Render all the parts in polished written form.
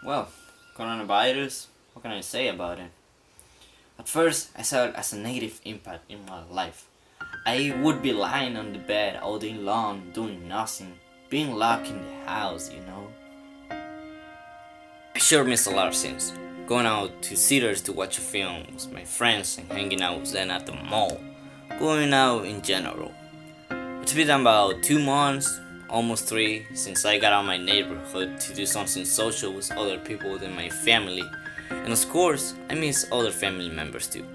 Well, coronavirus, what can I say about it? At first, I saw it as a negative impact in my life. I would be lying on the bed all day long, doing nothing, being locked in the house. I sure missed a lot of things. Going out to theaters to watch a film with my friends and hanging out with them at the mall. Going out in general. It's been about 2 months, almost 3, since I got out of my neighborhood to do something social with other people than my family. And of course, I miss other family members too.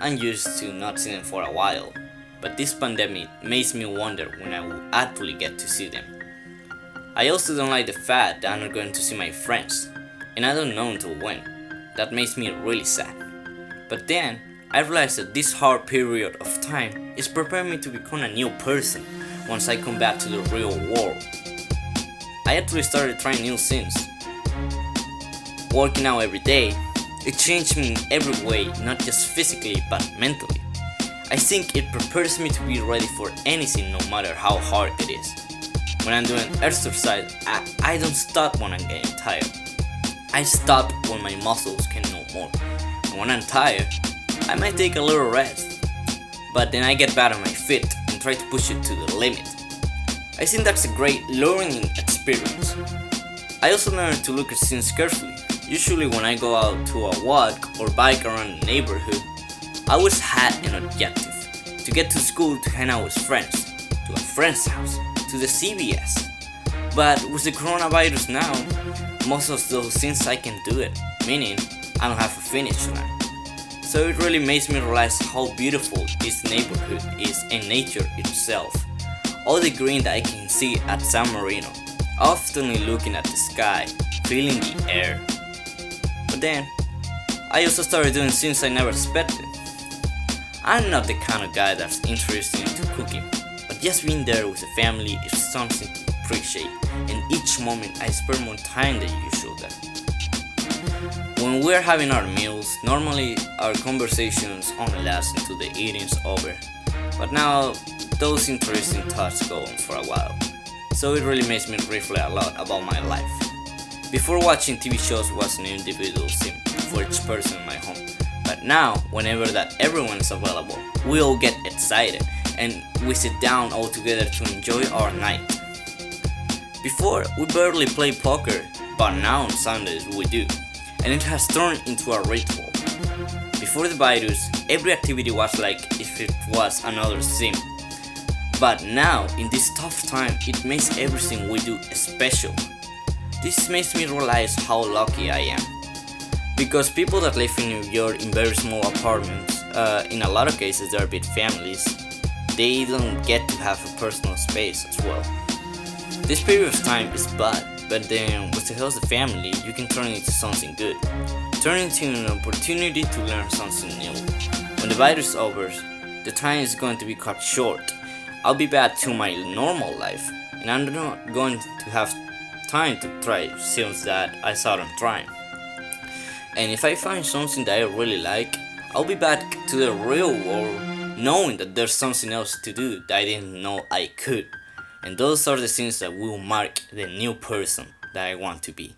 I'm used to not seeing them for a while, but this pandemic makes me wonder when I will actually get to see them. I also don't like the fact that I'm not going to see my friends, and I don't know until when. That makes me really sad. But then, I realized that this hard period of time is preparing me to become a new person once I come back to the real world. I actually started trying new things. Working out every day, it changed me in every way, not just physically but mentally. I think it prepares me to be ready for anything no matter how hard it is. When I'm doing exercise, I don't stop when I'm getting tired. I stop when my muscles can no more. And when I'm tired, I might take a little rest. But then I get back on my feet and try to push it to the limit. I think that's a great learning experience. I also learned to look at things carefully. Usually when I go out to a walk or bike around the neighborhood, I always had an objective. To get to school to hang out with friends, to a friend's house, to the CVS. But with the coronavirus now, most of those things I can do it, meaning I don't have a finish line. So it really makes me realize how beautiful this neighborhood is and nature itself. All the green that I can see at San Marino, often looking at the sky, feeling the air. But then, I also started doing things I never expected. I'm not the kind of guy that's interested into cooking, but just being there with the family is something to appreciate, and each moment I spend more time than usual there. When we're having our meals, normally our conversations only last until the eating's over, but now those interesting thoughts go on for a while, so it really makes me reflect a lot about my life. Before, watching TV shows was an individual thing for each person in my home, but now whenever that everyone is available, we all get excited and we sit down all together to enjoy our night. Before, we barely play poker, but now on Sundays we do, and it has turned into a ritual. Before the virus, every activity was like if it was another sim. But now, in this tough time, it makes everything we do special. This makes me realize how lucky I am. Because people that live in New York in very small apartments, in a lot of cases they're big families, they don't get to have a personal space as well. This period of time is bad, but then with the help of the family, you can turn it into something good. Turn it into an opportunity to learn something new. When the virus is over, the time is going to be cut short. I'll be back to my normal life, and I'm not going to have time to try things that I thought I'm trying. And if I find something that I really like, I'll be back to the real world knowing that there's something else to do that I didn't know I could. And those are the things that will mark the new person that I want to be.